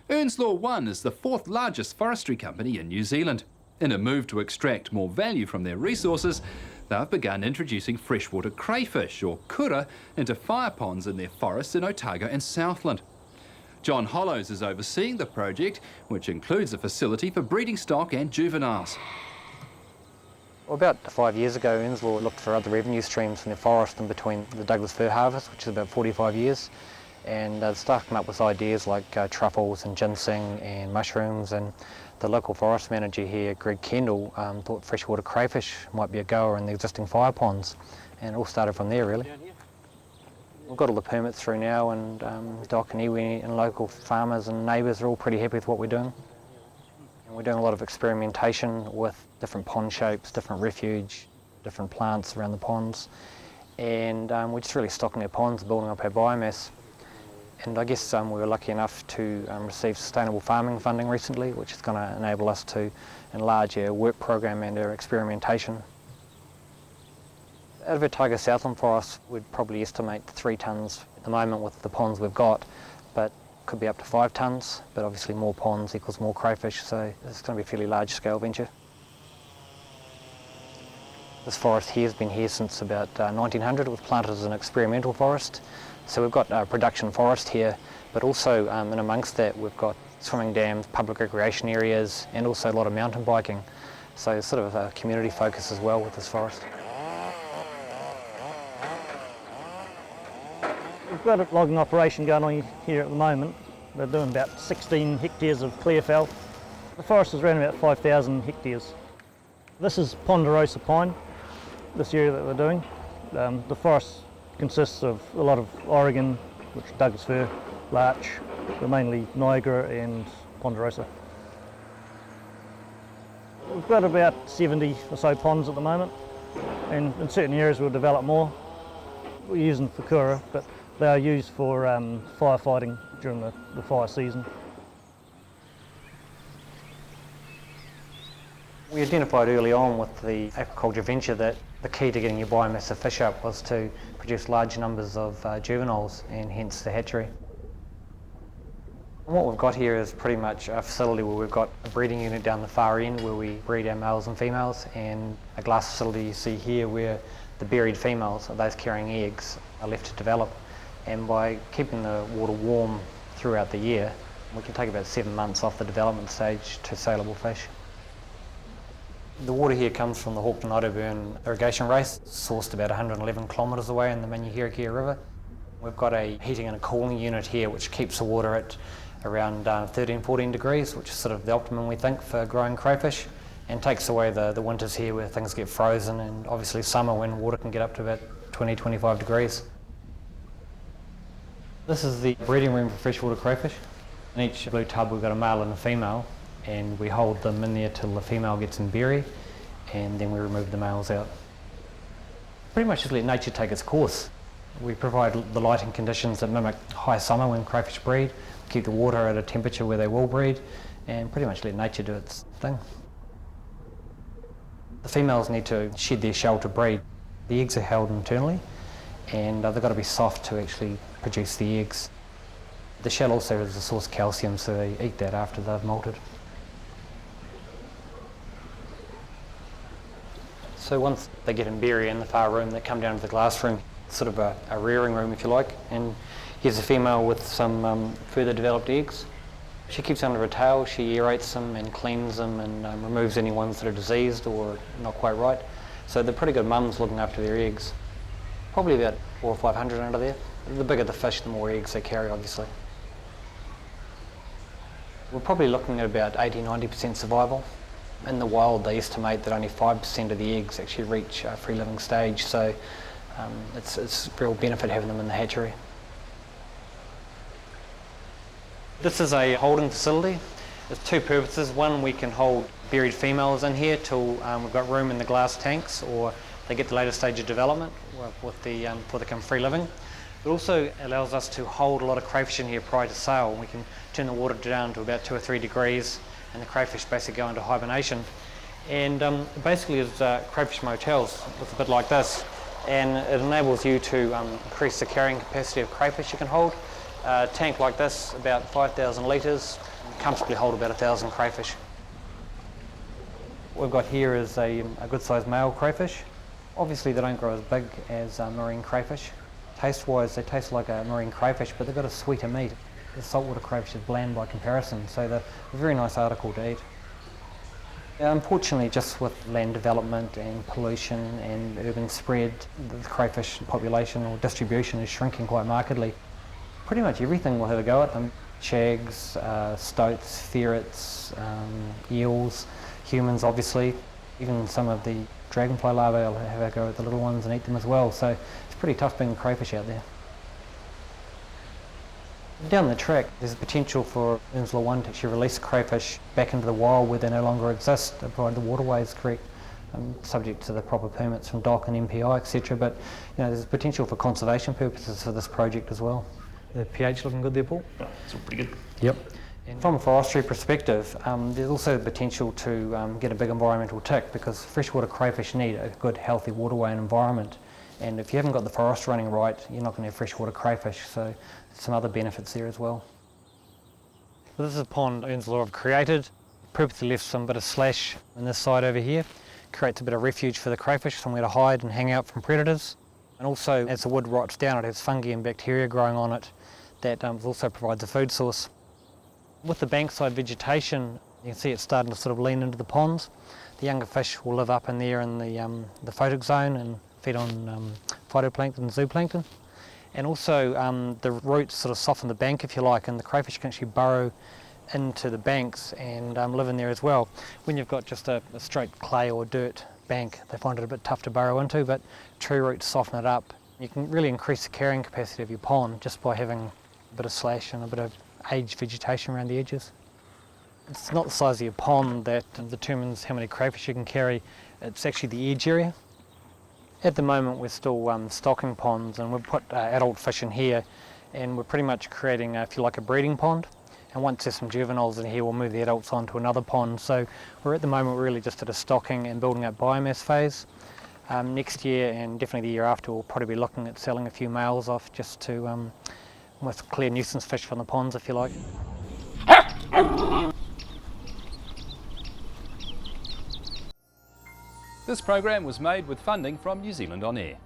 Earnslaw One is the fourth largest forestry company in New Zealand. In a move to extract more value from their resources, they've begun introducing freshwater crayfish, or Koura, into fire ponds in their forests in Otago and Southland. John Hollows is overseeing the project, which includes a facility for breeding stock and juveniles. Well, about 5 years ago, Earnslaw looked for other revenue streams from the forest in between the Douglas fir harvest, which is about 45 years, and started come up with ideas like truffles and ginseng and mushrooms, and the local forest manager here, Greg Kendall, thought freshwater crayfish might be a goer in the existing fire ponds, and it all started from there really. We've got all the permits through now, and Doc and Iwi and local farmers and neighbours are all pretty happy with what we're doing. And we're doing a lot of experimentation with different pond shapes, different refuge, different plants around the ponds, and we're just really stocking our ponds, building up our biomass. And I guess we were lucky enough to receive sustainable farming funding recently, which is going to enable us to enlarge our work program and our experimentation. Out of our Otago Southland forest, we'd probably estimate 3 tonnes at the moment with the ponds we've got, but could be up to 5 tonnes, but obviously more ponds equals more crayfish, so it's going to be a fairly large scale venture. This forest here has been here since about 1900. It was planted as an experimental forest. So we've got production forest here, but also in amongst that we've got swimming dams, public recreation areas, and also a lot of mountain biking. So sort of a community focus as well with this forest. We've got a logging operation going on here at the moment. They're doing about 16 hectares of clear fell. The forest is around about 5,000 hectares. This is ponderosa pine, this area that we're doing. The forest consists of a lot of Oregon, which is Douglas fir, larch, but mainly Niagara and ponderosa. We've got about 70 or so ponds at the moment, and in certain areas we'll develop more. We're using for Koura, but they are used for firefighting during the fire season. We identified early on with the aquaculture venture that the key to getting your biomass of fish up was to produce large numbers of juveniles, and hence the hatchery. What we've got here is pretty much a facility where we've got a breeding unit down the far end where we breed our males and females, and a glass facility you see here where the buried females, those carrying eggs, are left to develop. And by keeping the water warm throughout the year, we can take about 7 months off the development stage to saleable fish. The water here comes from the Hawkton Otterburn irrigation race, sourced about 111 kilometres away in the Manuherikia River. We've got a heating and a cooling unit here which keeps the water at around 13-14 degrees, which is sort of the optimum we think for growing crayfish, and takes away the winters here where things get frozen, and obviously summer when water can get up to about 20-25 degrees. This is the breeding room for freshwater crayfish. In each blue tub we've got a male and a female, and we hold them in there till the female gets in berry, and then we remove the males out. Pretty much just let nature take its course. We provide the lighting conditions that mimic high summer when crayfish breed, keep the water at a temperature where they will breed, and pretty much let nature do its thing. The females need to shed their shell to breed. The eggs are held internally, and they've got to be soft to actually produce the eggs. The shell also is a source of calcium, so they eat that after they've molted. So once they get in berry in the far room, they come down to the glass room, sort of a rearing room if you like, and here's a female with some further developed eggs. She keeps them under her tail, she aerates them and cleans them and removes any ones that are diseased or not quite right. So they're pretty good mums looking after their eggs. Probably about 400 or 500 under there. The bigger the fish, the more eggs they carry, obviously. We're probably looking at about 80-90% survival. In the wild, they estimate that only 5% of the eggs actually reach a free living stage, so it's a real benefit having them in the hatchery. This is a holding facility. There's 2 purposes. One, we can hold buried females in here till we've got room in the glass tanks, or they get the later stage of development before they become free living. It also allows us to hold a lot of crayfish in here prior to sale. We can turn the water down to about 2 or 3 degrees, and the crayfish basically go into hibernation. And basically it's crayfish motels, look a bit like this, and it enables you to increase the carrying capacity of crayfish you can hold. A tank like this, about 5,000 litres, comfortably hold about 1,000 crayfish. What we've got here is a good sized male crayfish. Obviously they don't grow as big as marine crayfish. Taste-wise, they taste like a marine crayfish, but they've got a sweeter meat. The saltwater crayfish is bland by comparison, so they're a very nice article to eat. Unfortunately, just with land development and pollution and urban spread, the crayfish population or distribution is shrinking quite markedly. Pretty much everything will have a go at them. Shags, stoats, ferrets, eels, humans obviously. Even some of the dragonfly larvae will have a go at the little ones and eat them as well, so it's pretty tough being a crayfish out there. Down the track, there's a potential for Earnslaw One to actually release crayfish back into the wild where they no longer exist, provided the waterway is correct, subject to the proper permits from DOC and MPI, etc. But there's potential for conservation purposes for this project as well. The pH looking good there, Paul? Yeah, it's all pretty good. Yep. And from a forestry perspective, there's also the potential to get a big environmental tick, because freshwater crayfish need a good, healthy waterway and environment. And if you haven't got the forest running right, you're not going to have freshwater crayfish, so some other benefits there as well. This is a pond Earnslaw have created. Purposely left some bit of slash on this side over here. Creates a bit of refuge for the crayfish, somewhere to hide and hang out from predators. And also, as the wood rots down, it has fungi and bacteria growing on it that also provides a food source. With the bankside vegetation, you can see it's starting to sort of lean into the ponds. The younger fish will live up in there in the photic zone and feed on phytoplankton and zooplankton. And also the roots sort of soften the bank, if you like, and the crayfish can actually burrow into the banks and live in there as well. When you've got just a straight clay or dirt bank, they find it a bit tough to burrow into, but tree roots soften it up. You can really increase the carrying capacity of your pond just by having a bit of slash and a bit of aged vegetation around the edges. It's not the size of your pond that determines how many crayfish you can carry, it's actually the edge area. At the moment we're still stocking ponds, and we've put adult fish in here, and we're pretty much creating, if you like, a breeding pond. And once there's some juveniles in here, we'll move the adults onto another pond. So we're at the moment really just at a stocking and building up biomass phase. Next year, and definitely the year after, we'll probably be looking at selling a few males off just to almost clear nuisance fish from the ponds, if you like. This program was made with funding from New Zealand On Air.